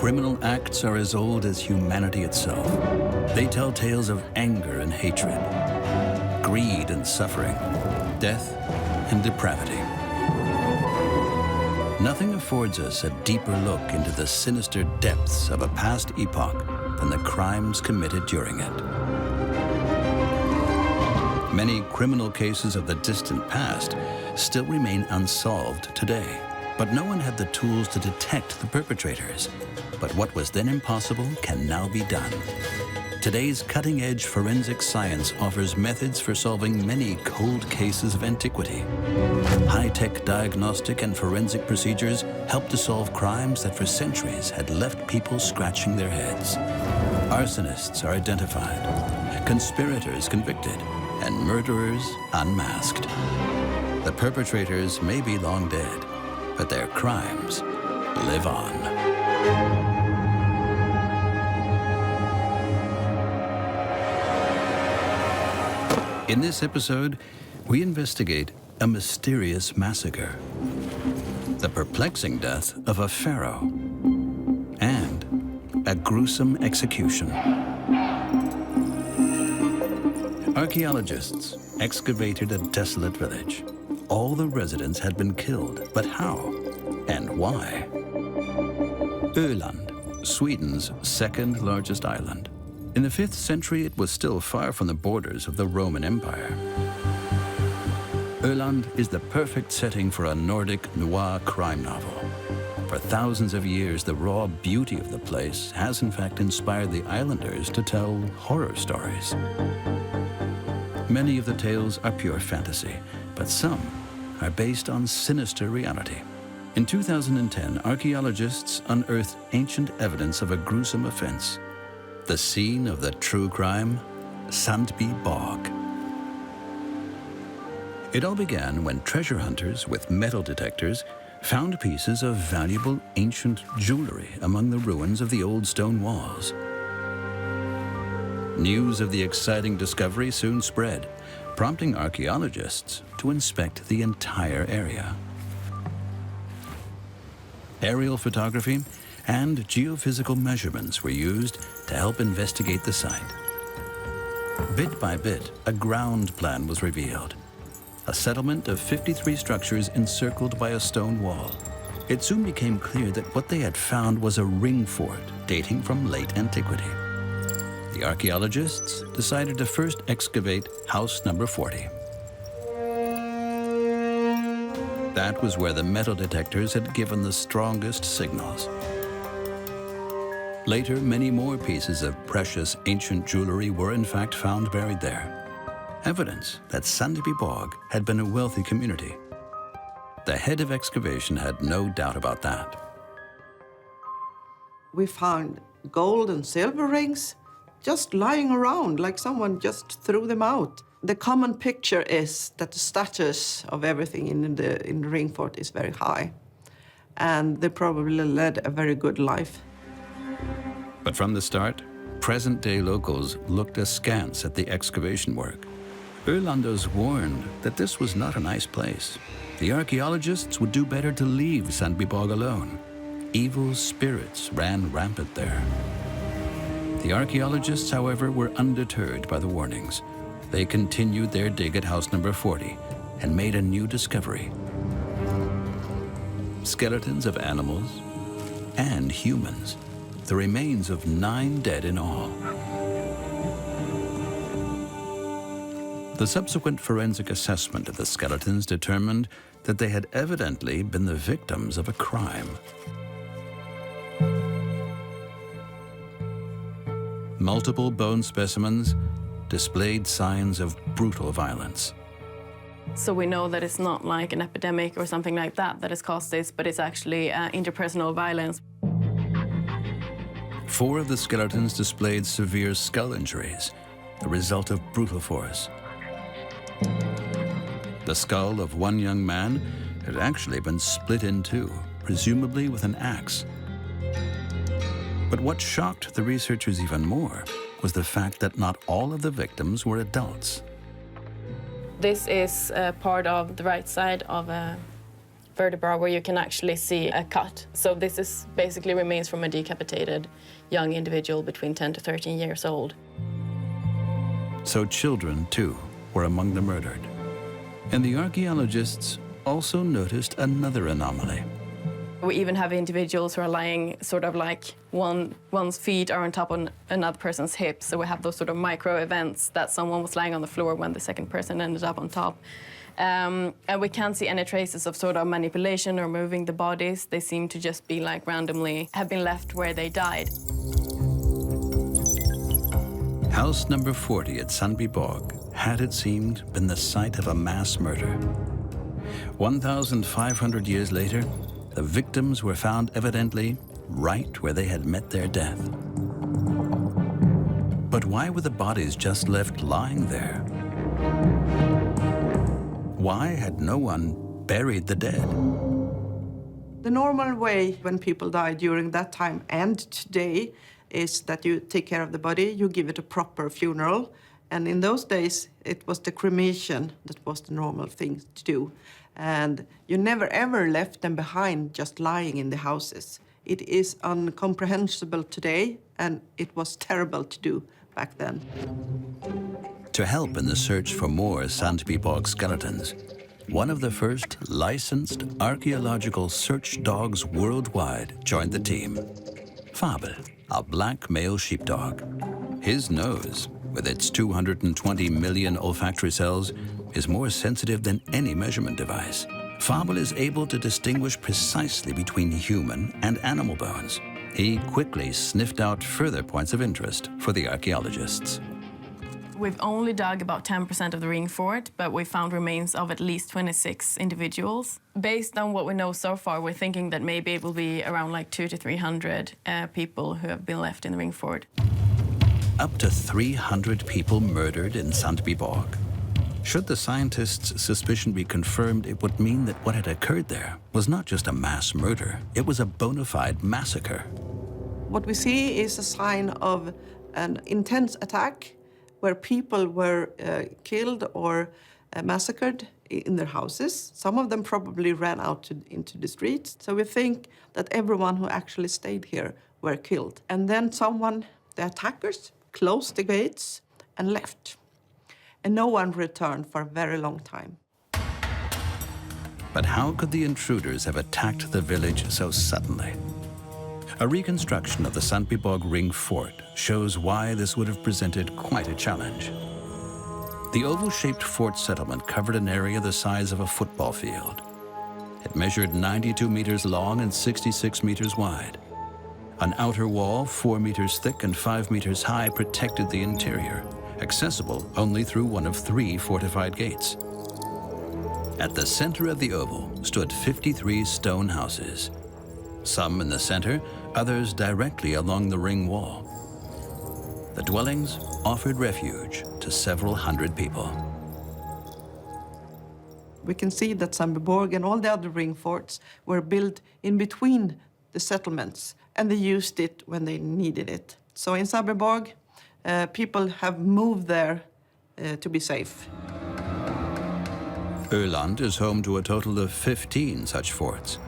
Criminal acts are as old as humanity itself. They tell tales of anger and hatred, greed and suffering, death and depravity. Nothing affords us a deeper look into the sinister depths of a past epoch than the crimes committed during it. Many criminal cases of the distant past still remain unsolved today, but no one had the tools to detect the perpetrators. But what was then impossible can now be done. Today's cutting-edge forensic science offers methods for solving many cold cases of antiquity. High-tech diagnostic and forensic procedures help to solve crimes that for centuries had left people scratching their heads. Arsonists are identified, conspirators convicted, and murderers unmasked. The perpetrators may be long dead, but their crimes live on. In this episode, we investigate a mysterious massacre, the perplexing death of a pharaoh, and a gruesome execution. Archaeologists excavated a desolate village. All the residents had been killed, but how and why? Öland, Sweden's second largest island. In the 5th century, it was still far from the borders of the Roman Empire. Öland is the perfect setting for a Nordic noir crime novel. For thousands of years, the raw beauty of the place has in fact inspired the islanders to tell horror stories. Many of the tales are pure fantasy, but some are based on sinister reality. In 2010, archaeologists unearthed ancient evidence of a gruesome offense. The scene of the true crime, Sandby Bog. It all began when treasure hunters with metal detectors found pieces of valuable ancient jewelry among the ruins of the old stone walls. News of the exciting discovery soon spread, prompting archaeologists to inspect the entire area. Aerial photography and geophysical measurements were used to help investigate the site. Bit by bit, a ground plan was revealed. A settlement of 53 structures encircled by a stone wall. It soon became clear that what they had found was a ring fort dating from late antiquity. The archaeologists decided to first excavate house number 40. That was where the metal detectors had given the strongest signals. Later, many more pieces of precious ancient jewelry were in fact found buried there. Evidence that Sandby Bog had been a wealthy community. The head of excavation had no doubt about that. We found gold and silver rings just lying around, like someone just threw them out. The common picture is that the status of everything in the ring fort is very high, and they probably led a very good life. But from the start, present-day locals looked askance at the excavation work. Ölanders warned that this was not a nice place. The archaeologists would do better to leave Sandby Bog alone. Evil spirits ran rampant there. The archaeologists, however, were undeterred by the warnings. They continued their dig at house number 40 and made a new discovery. Skeletons of animals and humans. The remains of 9 dead in all. The subsequent forensic assessment of the skeletons determined that they had evidently been the victims of a crime. Multiple bone specimens displayed signs of brutal violence. So we know that it's not like an epidemic or something like that that has caused this, but it's actually interpersonal violence. 4 of the skeletons displayed severe skull injuries, the result of brutal force. The skull of one young man had actually been split in 2, presumably with an axe. But what shocked the researchers even more was the fact that not all of the victims were adults. This is part of the right side of a vertebra where you can actually see a cut. So this is basically remains from a decapitated young individual between 10 to 13 years old. So children, too, were among the murdered. And the archaeologists also noticed another anomaly. We even have individuals who are lying sort of like one's feet are on top of another person's hips. So we have those sort of micro events that someone was lying on the floor when the second person ended up on top. And we can't see any traces of sort of manipulation or moving the bodies. They seem to just be like randomly have been left where they died. House number 40 at Sandbyborg had, it seemed, been the site of a mass murder. 1,500 years later, the victims were found evidently right where they had met their death. But why were the bodies just left lying there? Why had no one buried the dead? The normal way when people die during that time and today is that you take care of the body, you give it a proper funeral. And in those days, it was the cremation that was the normal thing to do. And you never ever left them behind just lying in the houses. It is incomprehensible today, and it was terrible to do back then. To help in the search for more Sandbyborg skeletons, one of the first licensed archaeological search dogs worldwide joined the team. Fable, a black male sheepdog. His nose, with its 220 million olfactory cells, is more sensitive than any measurement device. Fable is able to distinguish precisely between human and animal bones. He quickly sniffed out further points of interest for the archaeologists. We've only dug about 10% of the ring fort, but we found remains of at least 26 individuals. Based on what we know so far, we're thinking that maybe it will be around like 200 to 300 people who have been left in the ring fort. Up to 300 people murdered in Sandbyborg. Should the scientists' suspicion be confirmed, it would mean that what had occurred there was not just a mass murder, it was a bona fide massacre. What we see is a sign of an intense attack where people were killed or massacred in their houses. Some of them probably ran out into the streets. So we think that everyone who actually stayed here were killed. And then the attackers, closed the gates and left. And no one returned for a very long time. But how could the intruders have attacked the village so suddenly? A reconstruction of the Sandbyborg Ring Fort shows why this would have presented quite a challenge. The oval-shaped fort settlement covered an area the size of a football field. It measured 92 meters long and 66 meters wide. An outer wall, 4 meters thick and 5 meters high, protected the interior, accessible only through one of 3 fortified gates. At the center of the oval stood 53 stone houses, some in the center, others directly along the ring wall. The dwellings offered refuge to several hundred people. We can see that Sandbyborg and all the other ring forts were built in between the settlements, and they used it when they needed it. So in Sandbyborg, people have moved there to be safe. Öland is home to a total of 15 such forts.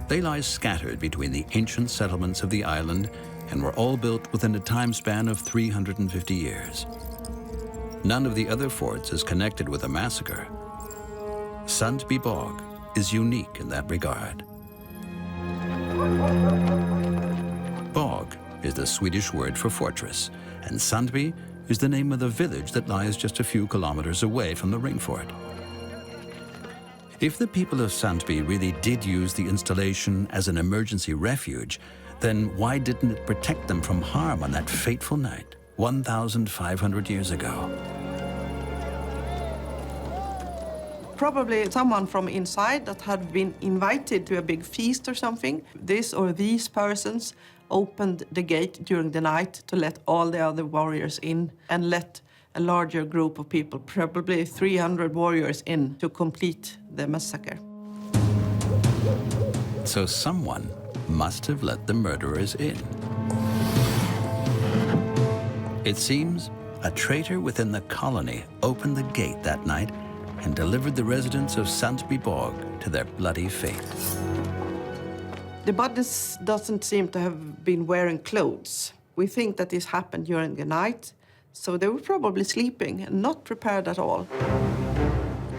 They lie scattered between the ancient settlements of the island and were all built within a time span of 350 years. None of the other forts is connected with a massacre. Sandbyborg is unique in that regard. Borg is the Swedish word for fortress, and Sandby is the name of the village that lies just a few kilometers away from the ring fort. If the people of Sandby really did use the installation as an emergency refuge, then why didn't it protect them from harm on that fateful night, 1,500 years ago? Probably someone from inside that had been invited to a big feast or something. This or these persons opened the gate during the night to let all the other warriors in and let a larger group of people, probably 300 warriors, in to complete the massacre. So someone must have let the murderers in. It seems a traitor within the colony opened the gate that night and delivered the residents of Sbo to their bloody fate. The bodies doesn't seem to have been wearing clothes. We think that this happened during the night, so they were probably sleeping and not prepared at all.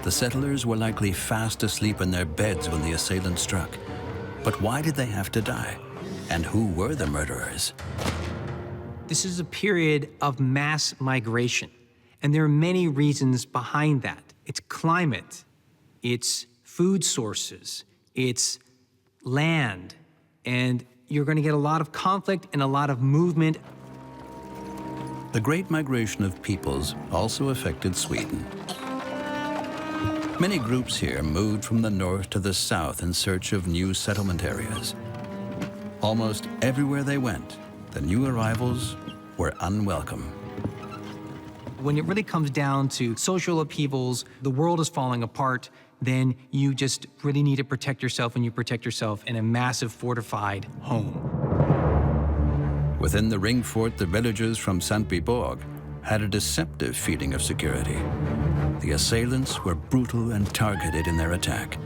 The settlers were likely fast asleep in their beds when the assailant struck. But why did they have to die? And who were the murderers? This is a period of mass migration, and there are many reasons behind that. It's climate, it's food sources, it's land, and you're going to get a lot of conflict and a lot of movement. The Great Migration of Peoples also affected Sweden. Many groups here moved from the north to the south in search of new settlement areas. Almost everywhere they went, the new arrivals were unwelcome. When it really comes down to social upheavals, the world is falling apart, then you just really need to protect yourself, and you protect yourself in a massive fortified home. Within the ring fort, the villagers from Sbo had a deceptive feeling of security. The assailants were brutal and targeted in their attack.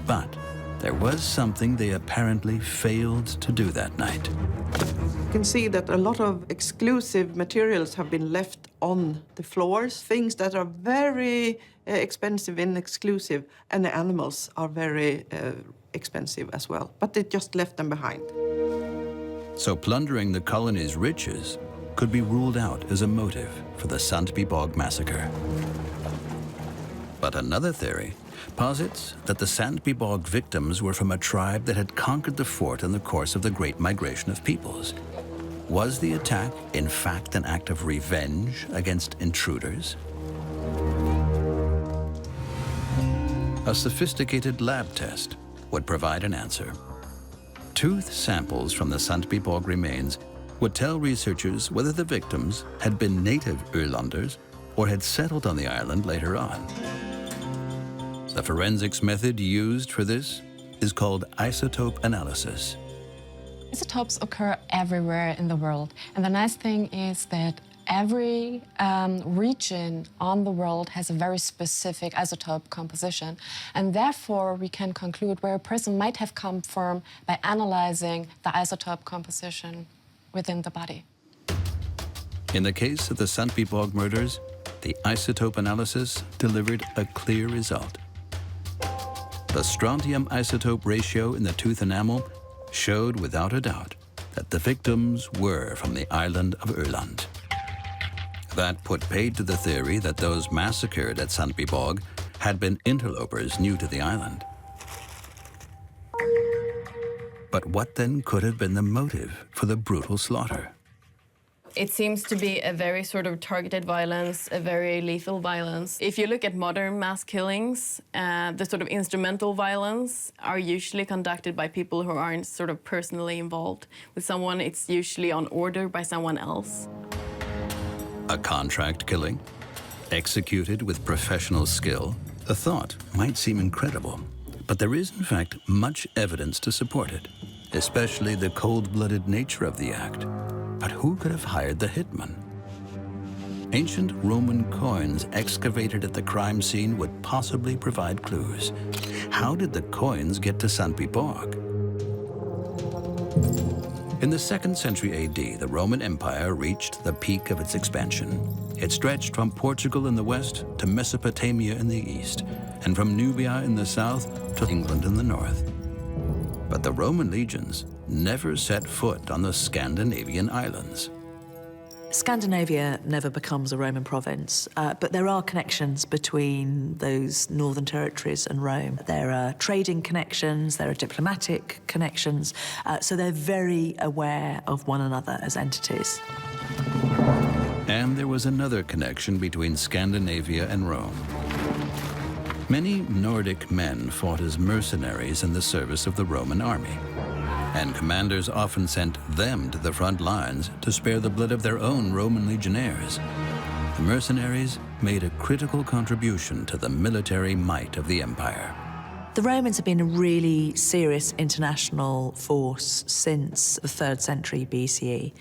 But there was something they apparently failed to do that night. You can see that a lot of exclusive materials have been left on the floors, things that are very expensive and exclusive, and the animals are very expensive as well. But they just left them behind. So plundering the colony's riches could be ruled out as a motive for the Sbo Massacre. But another theory posits that the Sbo victims were from a tribe that had conquered the fort in the course of the Great Migration of Peoples. Was the attack, in fact, an act of revenge against intruders? A sophisticated lab test would provide an answer. Tooth samples from the Sbo remains would tell researchers whether the victims had been native Ölanders or had settled on the island later on. The forensics method used for this is called isotope analysis. Isotopes occur everywhere in the world, and the nice thing is that every region on the world has a very specific isotope composition, and therefore we can conclude where a person might have come from by analyzing the isotope composition within the body. In the case of the Sbo murders, the isotope analysis delivered a clear result. The strontium isotope ratio in the tooth enamel showed without a doubt that the victims were from the island of Öland. That put paid to the theory that those massacred at Sbo had been interlopers new to the island. But what then could have been the motive for the brutal slaughter? It seems to be a very sort of targeted violence, a very lethal violence. If you look at modern mass killings, the sort of instrumental violence are usually conducted by people who aren't sort of personally involved. With someone, it's usually on order by someone else. A contract killing, executed with professional skill. The thought might seem incredible, but there is in fact much evidence to support it, especially the cold-blooded nature of the act. But who could have hired the hitman? Ancient Roman coins excavated at the crime scene would possibly provide clues. How did the coins get to Sbo? In the 2nd century AD, the Roman Empire reached the peak of its expansion. It stretched from Portugal in the west to Mesopotamia in the east, and from Nubia in the south to England in the north. But the Roman legions never set foot on the Scandinavian islands. Scandinavia never becomes a Roman province, but there are connections between those northern territories and Rome. There are trading connections, there are diplomatic connections, so they're very aware of one another as entities. And there was another connection between Scandinavia and Rome. Many Nordic men fought as mercenaries in the service of the Roman army, and commanders often sent them to the front lines to spare the blood of their own Roman legionnaires. The mercenaries made a critical contribution to the military might of the empire. The Romans have been a really serious international force since the 3rd century BCE.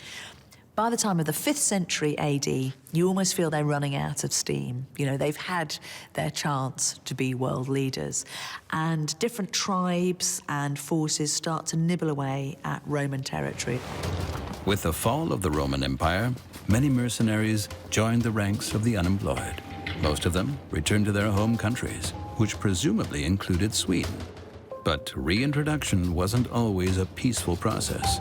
By the time of the 5th century AD, you almost feel they're running out of steam. You know, they've had their chance to be world leaders. And different tribes and forces start to nibble away at Roman territory. With the fall of the Roman Empire, many mercenaries joined the ranks of the unemployed. Most of them returned to their home countries, which presumably included Sweden. But reintroduction wasn't always a peaceful process.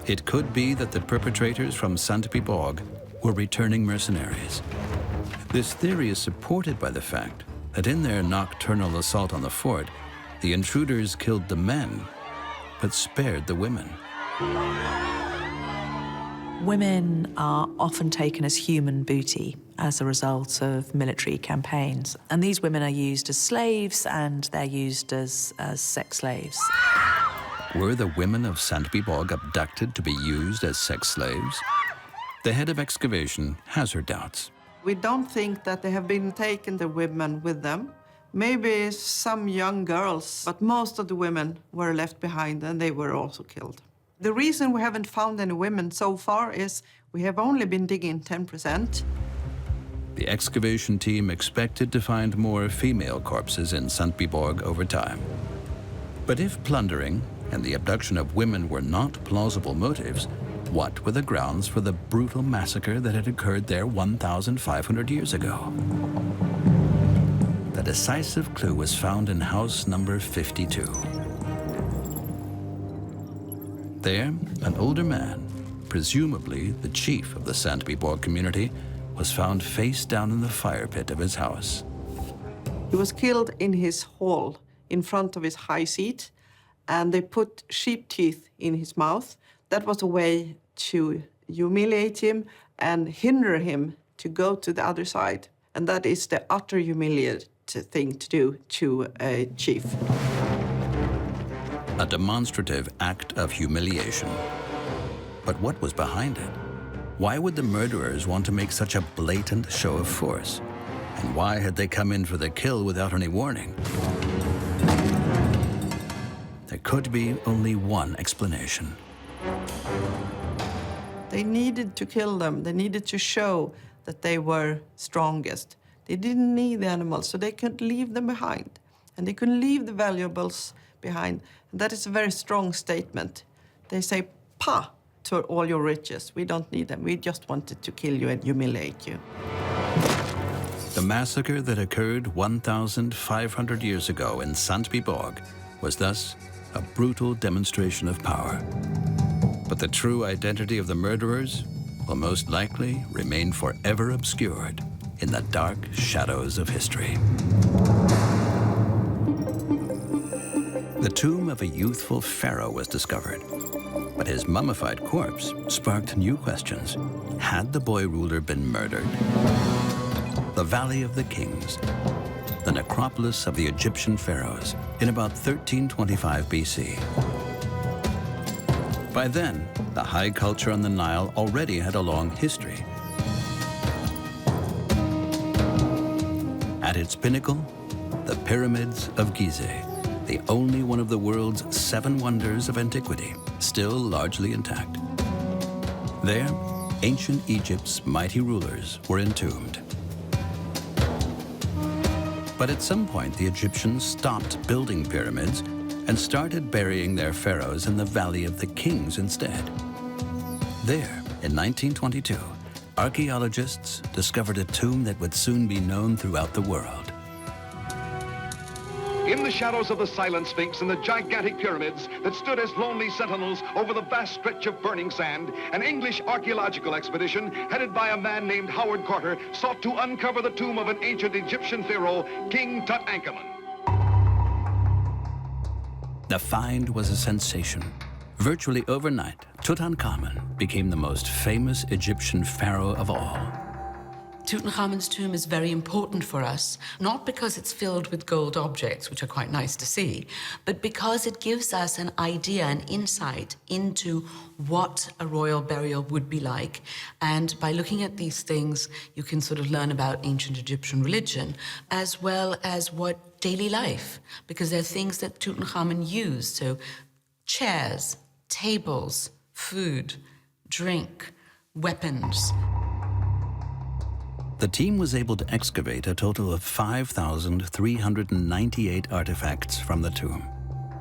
It could be that the perpetrators from Sbo were returning mercenaries. This theory is supported by the fact that in their nocturnal assault on the fort, the intruders killed the men, but spared the women. Women are often taken as human booty as a result of military campaigns. And these women are used as slaves, and they're used as sex slaves. Were the women of Sbo abducted to be used as sex slaves? The head of excavation has her doubts. We don't think that they have been taken the women with them. Maybe some young girls, but most of the women were left behind and they were also killed. The reason we haven't found any women so far is we have only been digging 10%. The excavation team expected to find more female corpses in Sbo over time. But if plundering and the abduction of women were not plausible motives, what were the grounds for the brutal massacre that had occurred there 1,500 years ago? The decisive clue was found in house number 52. There, an older man, presumably the chief of the Sbo community, was found face down in the fire pit of his house. He was killed in his hall in front of his high seat, and they put sheep teeth in his mouth. That was a way to humiliate him and hinder him to go to the other side. And that is the utter humiliating thing to do to a chief. A demonstrative act of humiliation. But what was behind it? Why would the murderers want to make such a blatant show of force? And why had they come in for the kill without any warning? There could be only one explanation. They needed to kill them. They needed to show that they were strongest. They didn't need the animals, so they could leave them behind. And they could leave the valuables behind. And that is a very strong statement. They say, "Pa to all your riches. We don't need them. We just wanted to kill you and humiliate you." The massacre that occurred 1,500 years ago in Sbo was thus a brutal demonstration of power. But the true identity of the murderers will most likely remain forever obscured in the dark shadows of history. The tomb of a youthful pharaoh was discovered, but his mummified corpse sparked new questions. Had the boy ruler been murdered? The Valley of the Kings, the necropolis of the Egyptian pharaohs in about 1325 BC. By then, the high culture on the Nile already had a long history. At its pinnacle, the pyramids of Gizeh, the only one of the world's 7 wonders of antiquity, still largely intact. There, ancient Egypt's mighty rulers were entombed. But at some point, the Egyptians stopped building pyramids and started burying their pharaohs in the Valley of the Kings instead. There, in 1922, archaeologists discovered a tomb that would soon be known throughout the world. In the shadows of the silent Sphinx and the gigantic pyramids that stood as lonely sentinels over the vast stretch of burning sand, an English archaeological expedition headed by a man named Howard Carter sought to uncover the tomb of an ancient Egyptian pharaoh, King Tutankhamun. The find was a sensation. Virtually overnight, Tutankhamun became the most famous Egyptian pharaoh of all. Tutankhamun's tomb is very important for us, not because it's filled with gold objects, which are quite nice to see, but because it gives us an idea, an insight into what a royal burial would be like. And by looking at these things, you can sort of learn about ancient Egyptian religion, as well as what daily life, because they're things that Tutankhamun used. So chairs, tables, food, drink, weapons. The team was able to excavate a total of 5,398 artifacts from the tomb.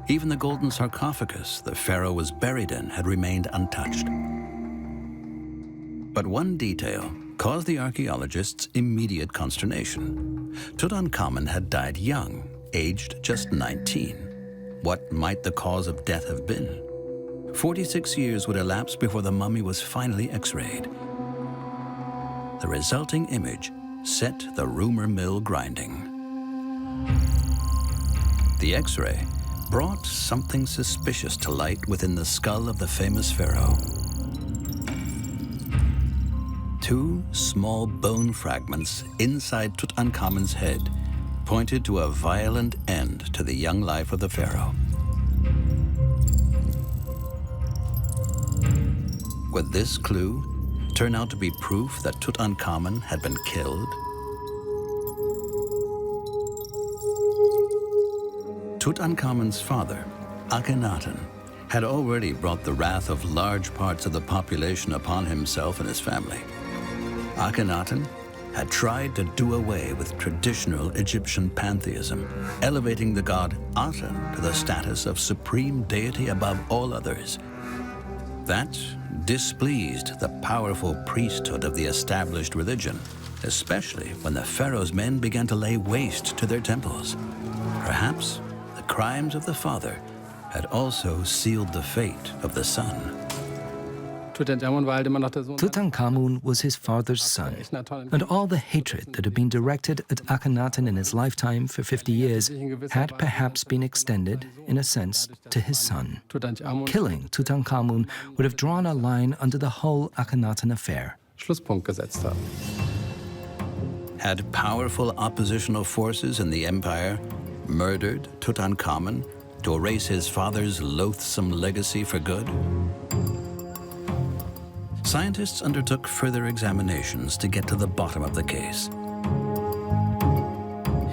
Even the golden sarcophagus the pharaoh was buried in had remained untouched. But one detail caused the archaeologists immediate consternation. Tutankhamun had died young, aged just 19. What might the cause of death have been? 46 years would elapse before the mummy was finally x-rayed. The resulting image set the rumor mill grinding. The x-ray brought something suspicious to light within the skull of the famous pharaoh. Two small bone fragments inside Tutankhamun's head pointed to a violent end to the young life of the pharaoh. Would this clue turn out to be proof that Tutankhamun had been killed? Tutankhamun's father, Akhenaten, had already brought the wrath of large parts of the population upon himself and his family. Akhenaten had tried to do away with traditional Egyptian pantheism, elevating the god Aten to the status of supreme deity above all others. That displeased the powerful priesthood of the established religion, especially when the pharaoh's men began to lay waste to their temples. Perhaps the crimes of the father had also sealed the fate of the son. Tutankhamun was his father's son, and all the hatred that had been directed at Akhenaten in his lifetime for 50 years had perhaps been extended, in a sense, to his son. Killing Tutankhamun would have drawn a line under the whole Akhenaten affair. Had powerful oppositional forces in the empire murdered Tutankhamun to erase his father's loathsome legacy for good? Scientists undertook further examinations to get to the bottom of the case.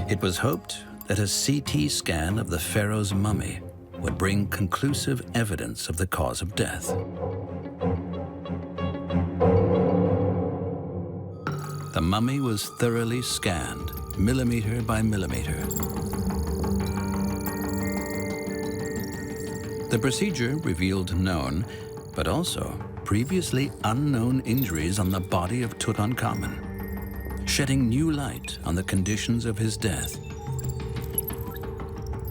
It was hoped that a CT scan of the pharaoh's mummy would bring conclusive evidence of the cause of death. The mummy was thoroughly scanned, millimeter by millimeter. The procedure revealed known, but also previously unknown injuries on the body of Tutankhamun, shedding new light on the conditions of his death.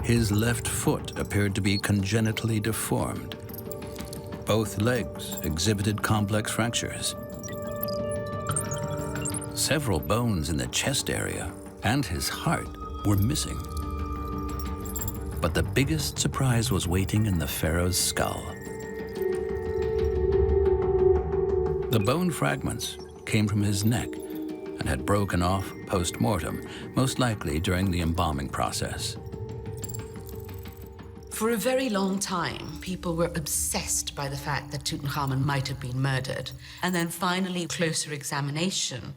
His left foot appeared to be congenitally deformed. Both legs exhibited complex fractures. Several bones in the chest area and his heart were missing. But the biggest surprise was waiting in the pharaoh's skull. The bone fragments came from his neck and had broken off post-mortem, most likely during the embalming process. For a very long time, people were obsessed by the fact that Tutankhamun might have been murdered. And then finally, closer examination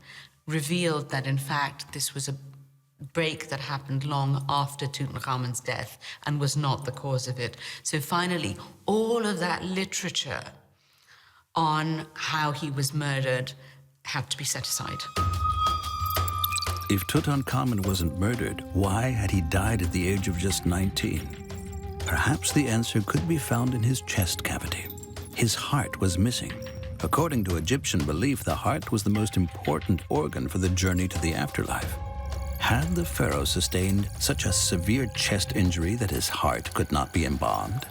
revealed that, in fact, this was a break that happened long after Tutankhamun's death and was not the cause of it. So finally, all of that literature on how he was murdered had to be set aside. If Tutankhamun wasn't murdered, why had he died at the age of just 19? Perhaps the answer could be found in his chest cavity. His heart was missing. According to Egyptian belief, the heart was the most important organ for the journey to the afterlife. Had the pharaoh sustained such a severe chest injury that his heart could not be embalmed?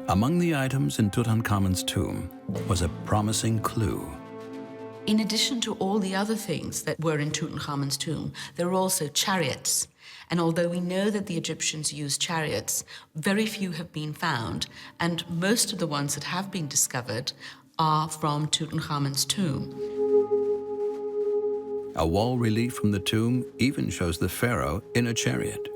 Among the items in Tutankhamun's tomb was a promising clue. In addition to all the other things that were in Tutankhamun's tomb, there were also chariots. And although we know that the Egyptians used chariots, very few have been found, and most of the ones that have been discovered are from Tutankhamun's tomb. A wall relief from the tomb even shows the pharaoh in a chariot.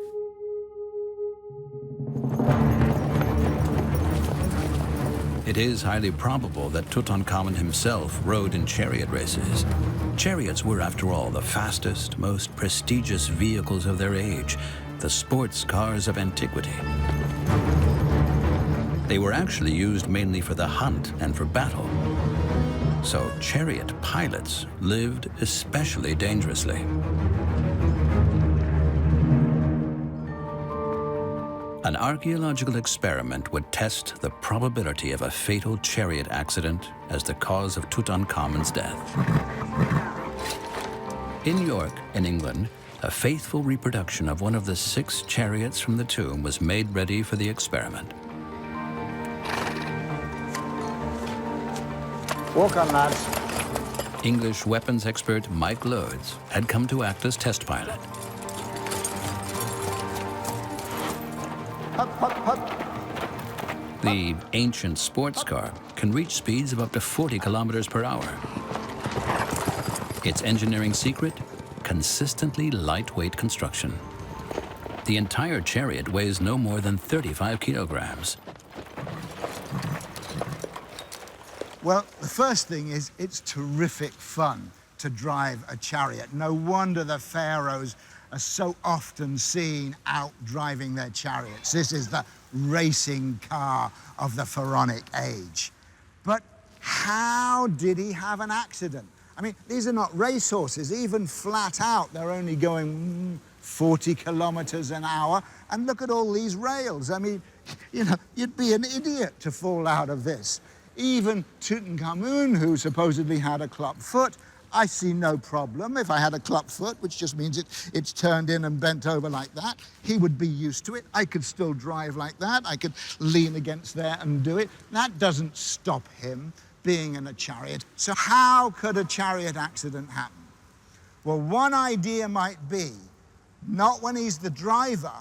It is highly probable that Tutankhamun himself rode in chariot races. Chariots were, after all, the fastest, most prestigious vehicles of their age, the sports cars of antiquity. They were actually used mainly for the hunt and for battle. So chariot pilots lived especially dangerously. An archaeological experiment would test the probability of a fatal chariot accident as the cause of Tutankhamun's death. In York, in England, a faithful reproduction of one of the 6 chariots from the tomb was made ready for the experiment. Walk on, lads. English weapons expert Mike Lodes had come to act as test pilot. Hup, hup, hup. The ancient sports car can reach speeds of up to 40 kilometers per hour. Its engineering secret? Consistently lightweight construction. The entire chariot weighs no more than 35 kilograms. Well, the first thing is it's terrific fun to drive a chariot. No wonder the pharaohs are so often seen out driving their chariots. This is the racing car of the pharaonic age. But how did he have an accident? I mean, these are not racehorses. Even flat out, they're only going 40 kilometers an hour. And look at all these rails. I mean, you know, you'd be an idiot to fall out of this. Even Tutankhamun, who supposedly had a club foot, I see no problem. If I had a club foot, which just means it's turned in and bent over like that, he would be used to it. I could still drive like that. I could lean against there and do it. That doesn't stop him being in a chariot. So how could a chariot accident happen? Well, one idea might be, not when he's the driver,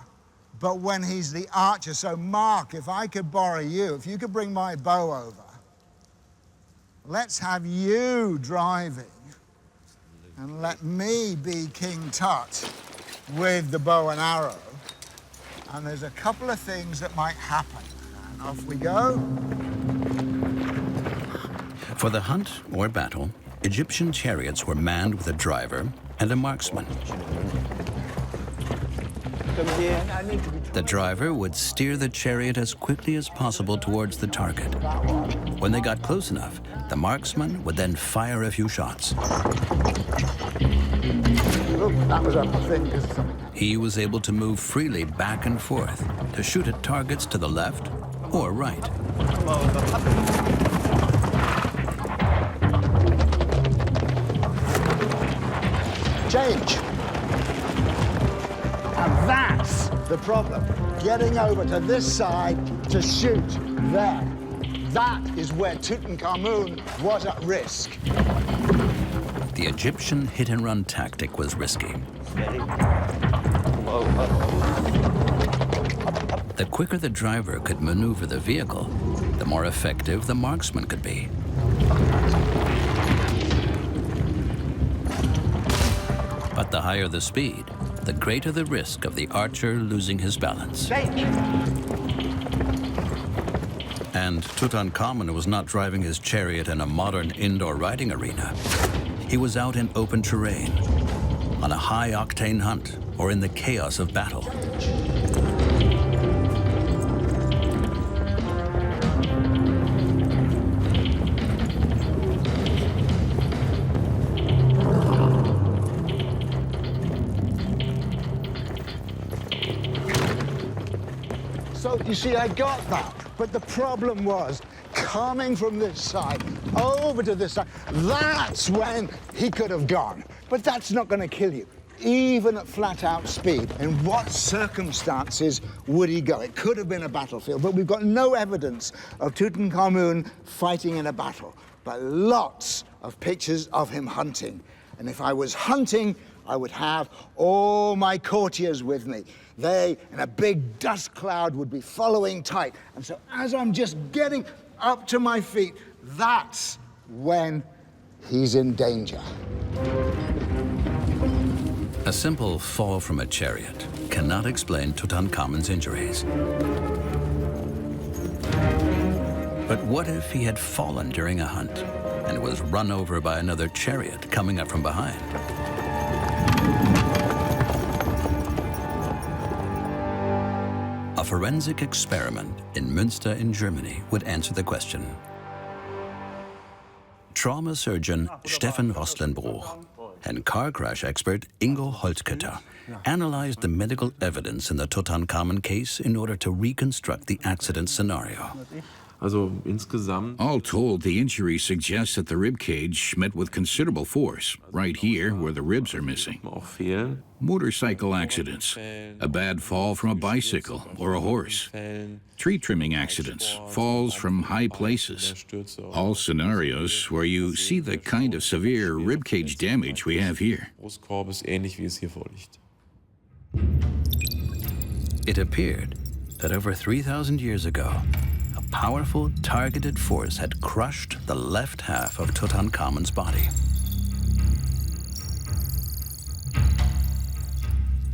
but when he's the archer. So Mark, if I could borrow you, if you could bring my bow over, let's have you driving, and let me be King Tut with the bow and arrow. And there's a couple of things that might happen. And off we go. For the hunt or battle, Egyptian chariots were manned with a driver and a marksman. The driver would steer the chariot as quickly as possible towards the target. When they got close enough, the marksman would then fire a few shots. Look, that was a thing. He was able to move freely back and forth to shoot at targets to the left or right. Change. And that's the problem. Getting over to this side to shoot there. That is where Tutankhamun was at risk. The Egyptian hit-and-run tactic was risky. The quicker the driver could maneuver the vehicle, the more effective the marksman could be. But the higher the speed, the greater the risk of the archer losing his balance. And Tutankhamun was not driving his chariot in a modern indoor riding arena. He was out in open terrain, on a high-octane hunt, or in the chaos of battle. So, you see, I got that. But the problem was, coming from this side over to this side, that's when he could have gone. But that's not going to kill you, even at flat-out speed. In what circumstances would he go? It could have been a battlefield, but we've got no evidence of Tutankhamun fighting in a battle, but lots of pictures of him hunting. And if I was hunting, I would have all my courtiers with me. They, in a big dust cloud, would be following tight. And so as I'm just getting up to my feet, that's when he's in danger. A simple fall from a chariot cannot explain Tutankhamun's injuries. But what if he had fallen during a hunt and was run over by another chariot coming up from behind? A forensic experiment in Münster in Germany would answer the question. Trauma surgeon Stefan Rostlenbruch and car crash expert Ingo Holzkötter analyzed the medical evidence in the Tutankhamun case in order to reconstruct the accident scenario. All told, the injury suggests that the rib cage met with considerable force, right here where the ribs are missing. Motorcycle accidents, a bad fall from a bicycle or a horse, tree trimming accidents, falls from high places. All scenarios where you see the kind of severe rib cage damage we have here. It appeared that over 3,000 years ago, a powerful, targeted force had crushed the left half of Tutankhamun's body.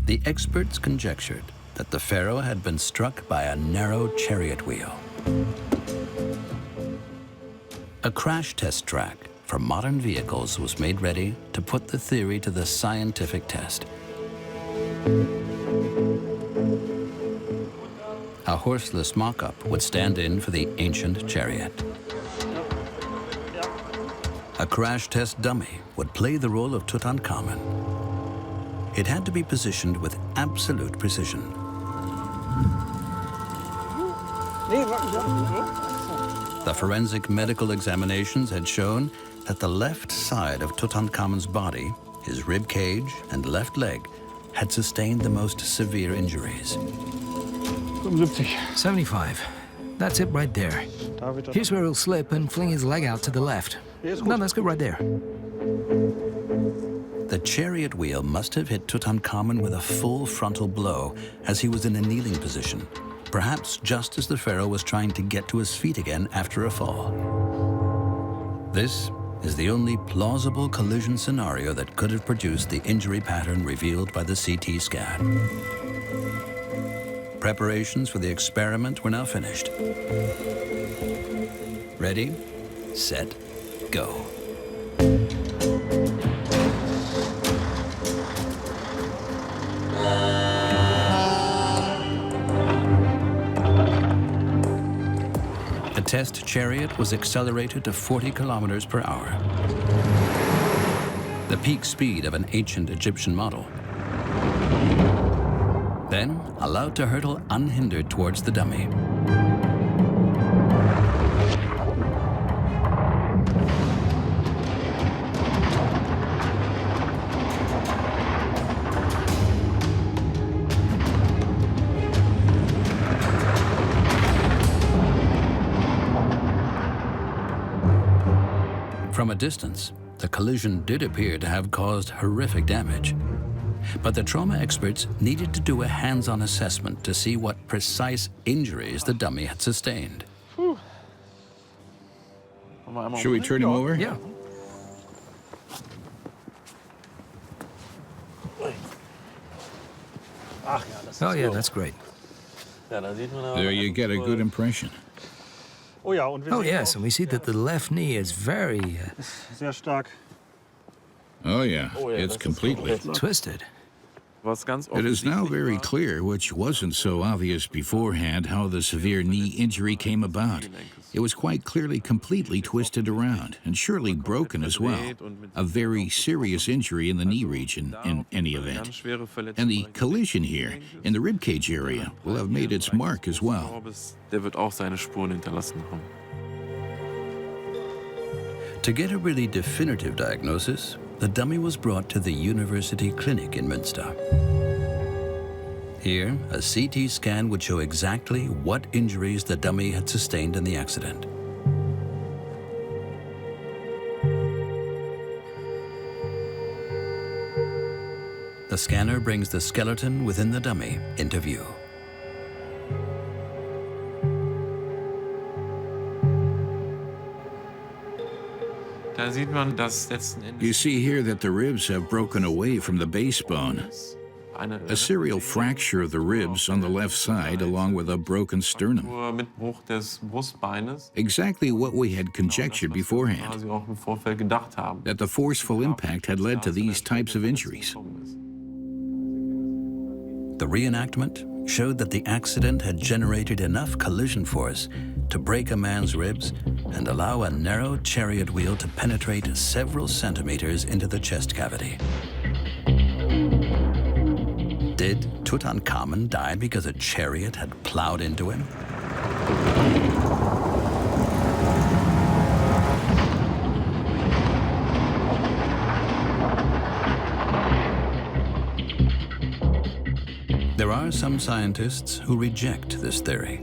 The experts conjectured that the pharaoh had been struck by a narrow chariot wheel. A crash test track for modern vehicles was made ready to put the theory to the scientific test. A horseless mock-up would stand in for the ancient chariot. A crash test dummy would play the role of Tutankhamun. It had to be positioned with absolute precision. The forensic medical examinations had shown that the left side of Tutankhamun's body, his rib cage and left leg, had sustained the most severe injuries. 75. That's it right there. Here's where he'll slip and fling his leg out to the left. No, that's good right there. The chariot wheel must have hit Tutankhamun with a full frontal blow as he was in a kneeling position, perhaps just as the pharaoh was trying to get to his feet again after a fall. This is the only plausible collision scenario that could have produced the injury pattern revealed by the CT scan. Preparations for the experiment were now finished. Ready, set, go. The test chariot was accelerated to 40 kilometers per hour, the peak speed of an ancient Egyptian model. Then allowed to hurtle unhindered towards the dummy. From a distance, the collision did appear to have caused horrific damage. But the trauma experts needed to do a hands-on assessment to see what precise injuries the dummy had sustained. Should we turn him over? Yeah. Oh, yeah, that's great. There you get a good impression. Oh, yes, and we see that the left knee is very Oh, yeah, it's completely twisted. It is now very clear, which wasn't so obvious beforehand, how the severe knee injury came about. It was quite clearly completely twisted around, and surely broken as well. A very serious injury in the knee region, in any event. And the collision here, in the ribcage area, will have made its mark as well. To get a really definitive diagnosis, the dummy was brought to the University Clinic in Münster. Here, a CT scan would show exactly what injuries the dummy had sustained in the accident. The scanner brings the skeleton within the dummy into view. You see here that the ribs have broken away from the base bone. A serial fracture of the ribs on the left side, along with a broken sternum. Exactly what we had conjectured beforehand, that the forceful impact had led to these types of injuries. The reenactment showed that the accident had generated enough collision force to break a man's ribs and allow a narrow chariot wheel to penetrate several centimeters into the chest cavity. Did Tutankhamun die because a chariot had plowed into him? There are some scientists who reject this theory.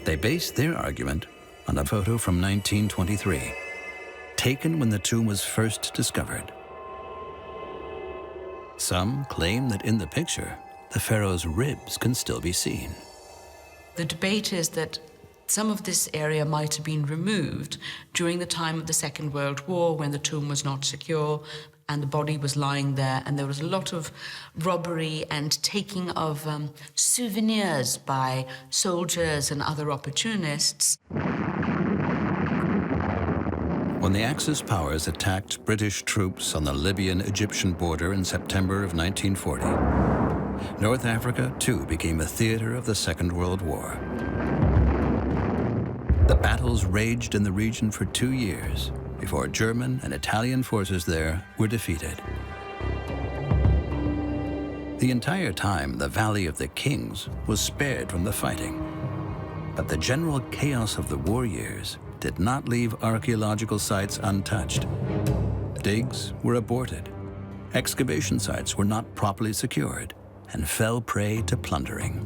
They base their argument on a photo from 1923, taken when the tomb was first discovered. Some claim that in the picture, the pharaoh's ribs can still be seen. The debate is that some of this area might have been removed during the time of the Second World War when the tomb was not secure and the body was lying there, and there was a lot of robbery and taking of souvenirs by soldiers and other opportunists. When the Axis powers attacked British troops on the Libyan-Egyptian border in September of 1940, North Africa too became a theater of the Second World War. The battles raged in the region for 2 years before German and Italian forces there were defeated. The entire time, the Valley of the Kings was spared from the fighting. But the general chaos of the war years did not leave archaeological sites untouched. Digs were aborted, excavation sites were not properly secured, and fell prey to plundering.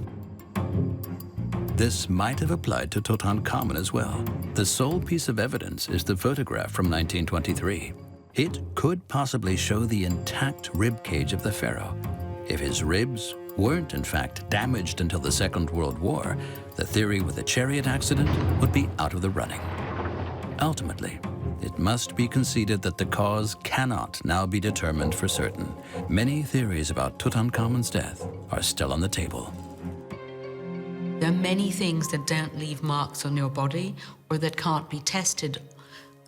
This might have applied to Tutankhamun as well. The sole piece of evidence is the photograph from 1923. It could possibly show the intact rib cage of the pharaoh. If his ribs weren't in fact damaged until the Second World War, the theory with the chariot accident would be out of the running. Ultimately, it must be conceded that the cause cannot now be determined for certain. Many theories about Tutankhamun's death are still on the table. There are many things that don't leave marks on your body or that can't be tested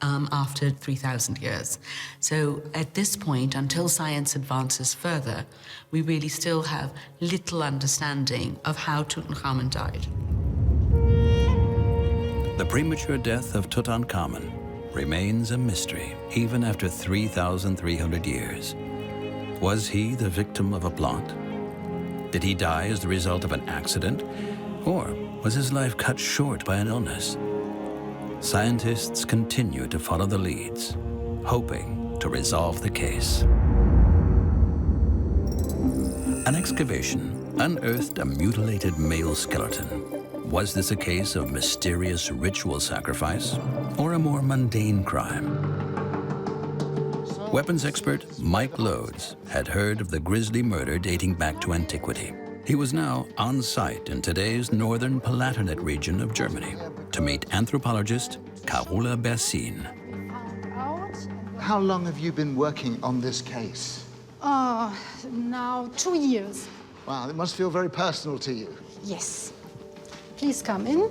after 3,000 years. So at this point, until science advances further, we really still have little understanding of how Tutankhamun died. The premature death of Tutankhamun remains a mystery even after 3,300 years. Was he the victim of a plot? Did he die as the result of an accident? Or was his life cut short by an illness? Scientists continue to follow the leads, hoping to resolve the case. An excavation unearthed a mutilated male skeleton. Was this a case of mysterious ritual sacrifice or a more mundane crime? Weapons expert Mike Lodes had heard of the grisly murder dating back to Antiquity. He was now on site in today's northern Palatinate region of Germany to meet anthropologist Carola Bersin. How long have you been working on this case? Now 2 years. Wow, it must feel very personal to you. Yes. Please come in.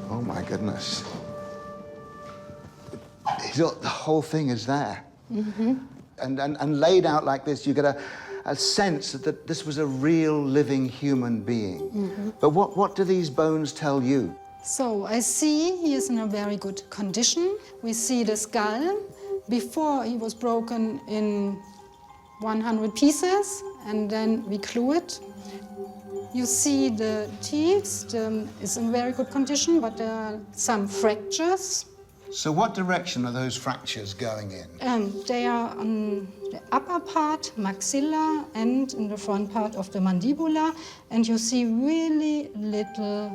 Oh my goodness. The whole thing is there. Mm-hmm. And laid out like this, you get a sense that this was a real living human being. Mm-hmm. But what do these bones tell you? So I see he is in a very good condition. We see the skull before he was broken in 100 pieces, and then we glue it. You see the teeth is in very good condition, but there are some fractures. So what direction are those fractures going in? They are on the upper part, maxilla, and in the front part of the mandibula. And you see really little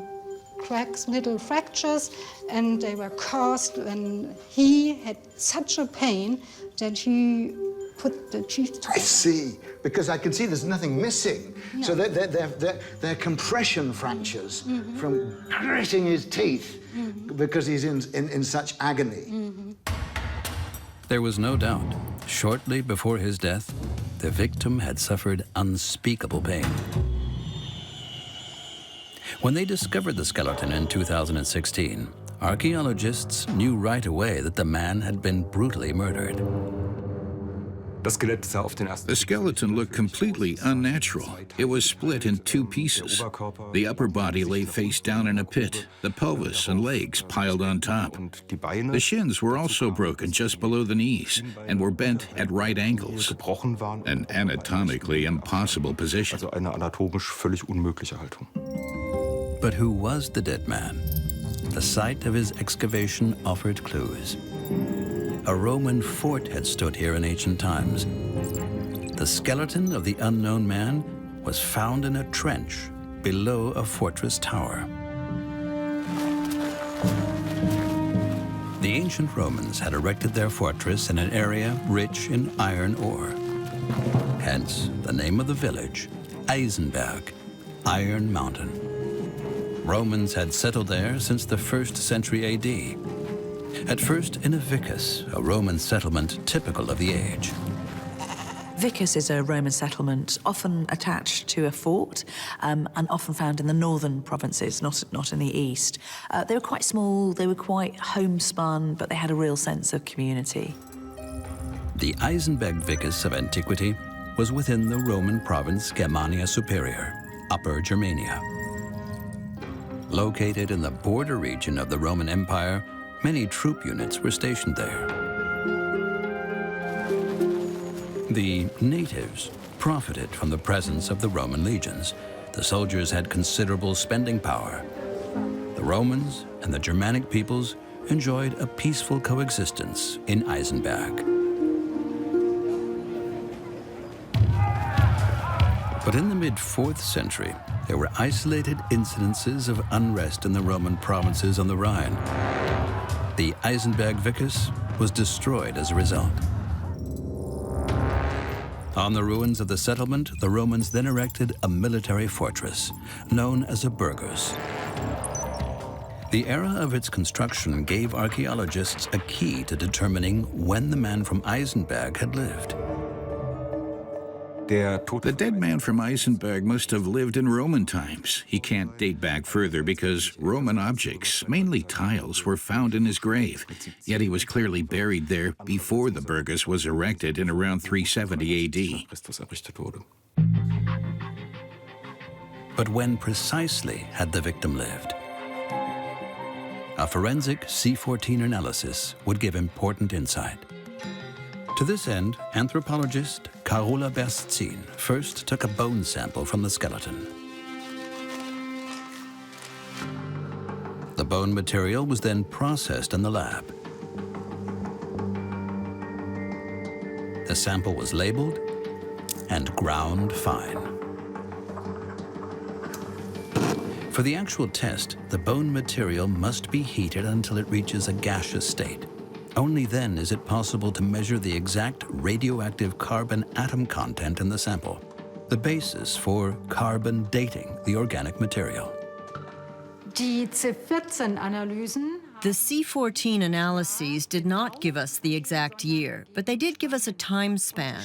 cracks, little fractures, and they were caused when he had such a pain that he put the teeth together. I see, because I can see there's nothing missing. No. So they're compression fractures from gritting his teeth because he's in such agony. There was no doubt, shortly before his death, the victim had suffered unspeakable pain. When they discovered the skeleton in 2016, archaeologists knew right away that the man had been brutally murdered. The skeleton looked completely unnatural. It was split in two pieces. The upper body lay face down in a pit, the pelvis and legs piled on top. The shins were also broken just below the knees and were bent at right angles, an anatomically impossible position. But who was the dead man? The site of his excavation offered clues. A Roman fort had stood here in ancient times. The skeleton of the unknown man was found in a trench below a fortress tower. The ancient Romans had erected their fortress in an area rich in iron ore. Hence, the name of the village, Eisenberg, Iron Mountain. Romans had settled there since the 1st century AD. At first in a vicus, a Roman settlement typical of the age. Vicus is a Roman settlement often attached to a fort and often found in the northern provinces, not in the east. They were quite small, they were quite homespun, but they had a real sense of community. The Eisenberg vicus of Antiquity was within the Roman province Germania Superior, Upper Germania. Located in the border region of the Roman Empire, many troop units were stationed there. The natives profited from the presence of the Roman legions. The soldiers had considerable spending power. The Romans and the Germanic peoples enjoyed a peaceful coexistence in Eisenberg. But in the mid-4th century, there were isolated incidences of unrest in the Roman provinces on the Rhine. The Eisenberg vicus was destroyed as a result. On the ruins of the settlement, the Romans then erected a military fortress, known as a burgus. The era of its construction gave archaeologists a key to determining when the man from Eisenberg had lived. The dead man from Eisenberg must have lived in Roman times. He can't date back further because Roman objects, mainly tiles, were found in his grave. Yet he was clearly buried there before the burgus was erected in around 370 AD. But when precisely had the victim lived? A forensic C14 analysis would give important insight. To this end, anthropologist Carola Berstzin first took a bone sample from the skeleton. The bone material was then processed in the lab. The sample was labeled and ground fine. For the actual test, the bone material must be heated until it reaches a gaseous state. Only then is it possible to measure the exact radioactive carbon atom content in the sample, the basis for carbon dating the organic material. The C14 analyses did not give us the exact year, but they did give us a time span.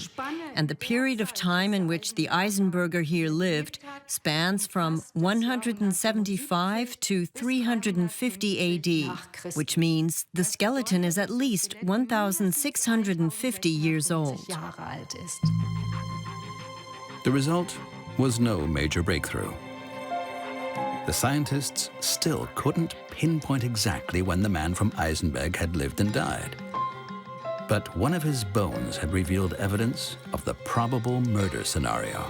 And the period of time in which the Eisenberger here lived spans from 175 to 350 AD, which means the skeleton is at least 1,650 years old. The result was no major breakthrough. The scientists still couldn't pinpoint exactly when the man from Eisenberg had lived and died. But one of his bones had revealed evidence of the probable murder scenario.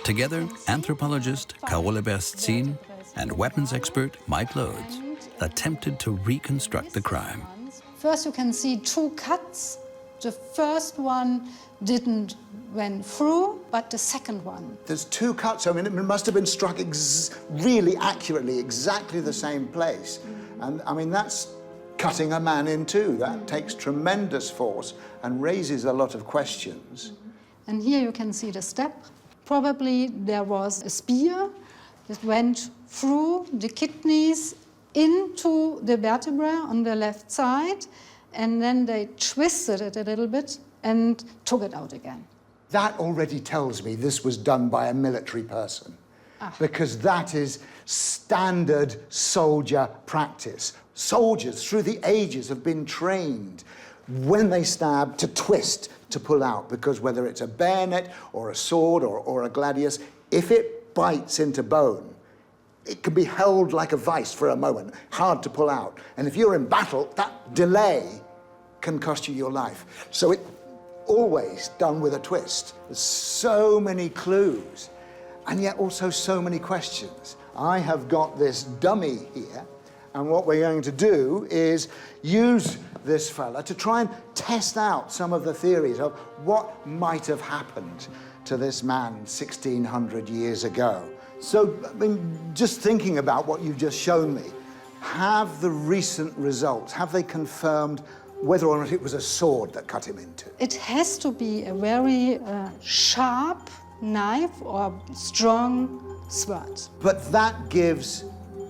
Together, anthropologist Carola Berstzin and weapons expert Mike Lodes attempted to reconstruct the crime. First you can see two cuts. The first one didn't went through, but the second one. There's two cuts. I mean, it must have been struck really accurately, exactly the same place. And I mean, that's cutting a man in two. That takes tremendous force and raises a lot of questions. And here you can see the step. Probably there was a spear that went through the kidneys into the vertebra on the left side, and then they twisted it a little bit and took it out again. That already tells me this was done by a military person, because that is standard soldier practice. Soldiers through the ages have been trained when they stab, to twist, to pull out, because whether it's a bayonet or a sword or a gladius, if it bites into bone, it can be held like a vice for a moment, hard to pull out. And if you're in battle, that delay can cost you your life. So it's always done with a twist. There's so many clues, and yet also so many questions. I have got this dummy here, and what we're going to do is use this fella to try and test out some of the theories of what might have happened to this man 1,600 years ago. So, I mean, just thinking about what you've just shown me, have the recent results, have they confirmed whether or not it was a sword that cut him into? It has to be a very sharp knife or strong sword. But that gives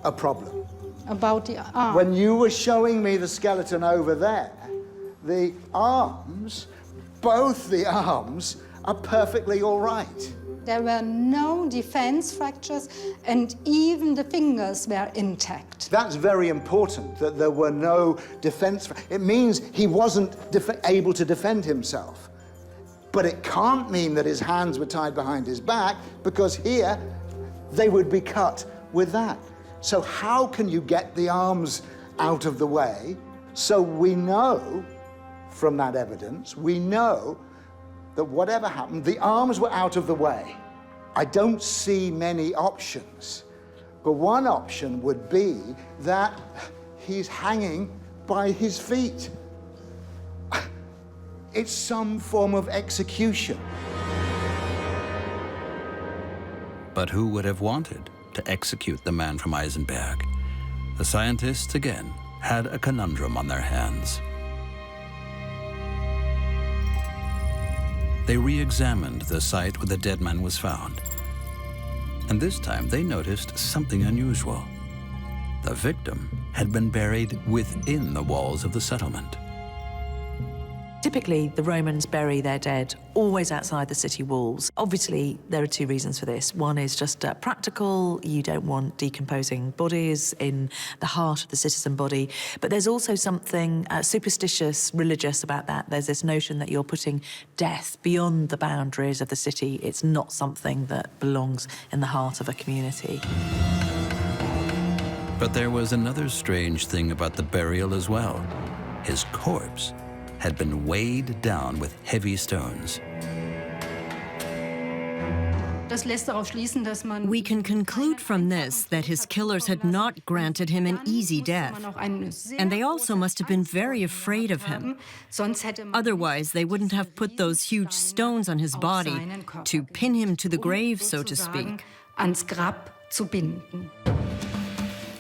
a problem. About the arm. When you were showing me the skeleton over there, the arms, both the arms, are perfectly all right. There were no defense fractures, and even the fingers were intact. That's very important, that there were no defense. It means he wasn't able to defend himself. But it can't mean that his hands were tied behind his back, because here they would be cut with that. So how can you get the arms out of the way? So we know from that evidence, we know that whatever happened, the arms were out of the way. I don't see many options, but one option would be that he's hanging by his feet. It's some form of execution. But who would have wanted to execute the man from Eisenberg? The scientists, again, had a conundrum on their hands. They re-examined the site where the dead man was found. And this time they noticed something unusual. The victim had been buried within the walls of the settlement. Typically, the Romans bury their dead always outside the city walls. Obviously, there are two reasons for this. One is just practical. You don't want decomposing bodies in the heart of the citizen body. But there's also something superstitious, religious about that. There's this notion that you're putting death beyond the boundaries of the city. It's not something that belongs in the heart of a community. But there was another strange thing about the burial as well. His corpse had been weighed down with heavy stones. We can conclude from this that his killers had not granted him an easy death. And they also must have been very afraid of him. Otherwise, they wouldn't have put those huge stones on his body to pin him to the grave, so to speak.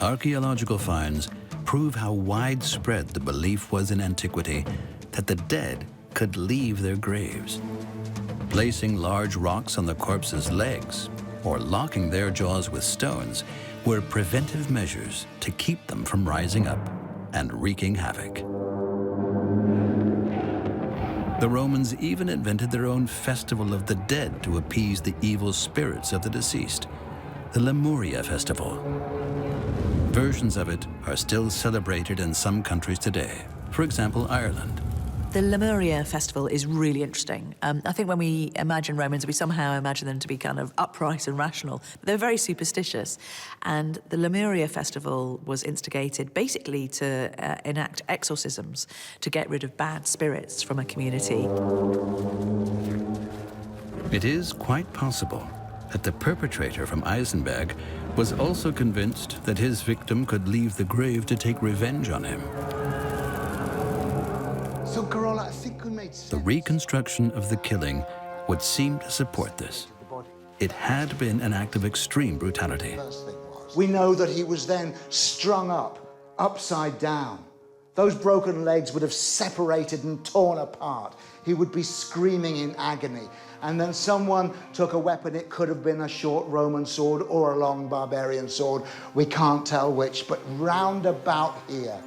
Archaeological finds prove how widespread the belief was in antiquity that the dead could leave their graves. Placing large rocks on the corpse's legs or locking their jaws with stones were preventive measures to keep them from rising up and wreaking havoc. The Romans even invented their own festival of the dead to appease the evil spirits of the deceased, the Lemuria festival. Versions of it are still celebrated in some countries today, for example, Ireland. The Lemuria festival is really interesting. I think when we imagine Romans, we somehow imagine them to be kind of upright and rational. But they're very superstitious. And the Lemuria festival was instigated basically to enact exorcisms to get rid of bad spirits from a community. It is quite possible that the perpetrator from Eisenberg was also convinced that his victim could leave the grave to take revenge on him. So, Carola, I think we made sense. The reconstruction of the killing would seem to support this. It had been an act of extreme brutality. We know that he was then strung up, upside down. Those broken legs would have separated and torn apart. He would be screaming in agony. And then someone took a weapon. It could have been a short Roman sword or a long barbarian sword. We can't tell which, but round about here,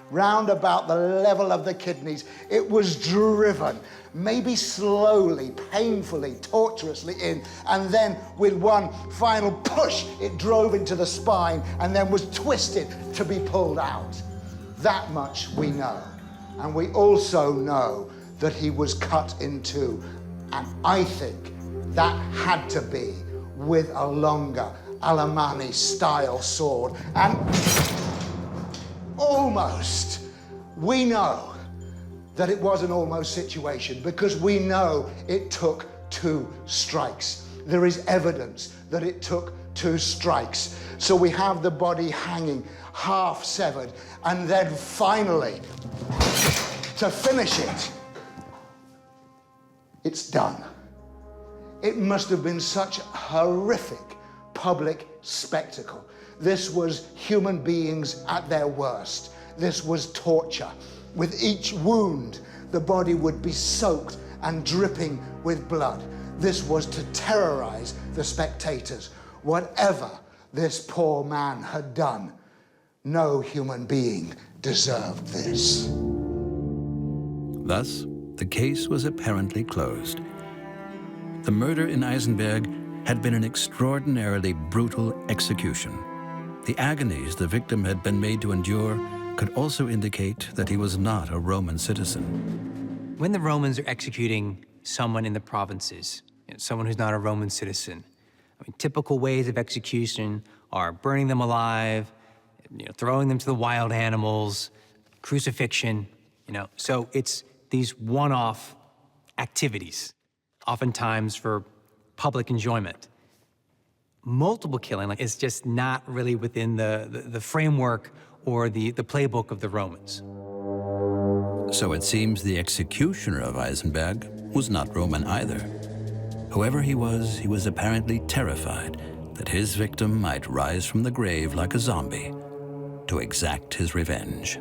round about the level of the kidneys, it was driven, maybe slowly, painfully, tortuously in, and then with one final push, it drove into the spine and then was twisted to be pulled out. That much we know. And we also know that he was cut in two. And I think that had to be with a longer Alemanni-style sword. And almost, we know that it was an almost situation because we know it took 2 strikes. There is evidence that it took 2 strikes. So we have the body hanging, half severed, and then finally, to finish it, it's done. It must have been such a horrific public spectacle. This was human beings at their worst. This was torture. With each wound, the body would be soaked and dripping with blood. This was to terrorize the spectators. Whatever this poor man had done, no human being deserved this. Thus, the case was apparently closed. The murder in Eisenberg had been an extraordinarily brutal execution. The agonies the victim had been made to endure could also indicate that he was not a Roman citizen. When the Romans are executing someone in the provinces, someone who's not a Roman citizen, typical ways of execution are burning them alive, throwing them to the wild animals, crucifixion, So it's these one-off activities, oftentimes for public enjoyment. Multiple killing is just not really within the framework or the playbook of the Romans. So it seems the executioner of Eisenberg was not Roman either. Whoever he was apparently terrified that his victim might rise from the grave like a zombie to exact his revenge.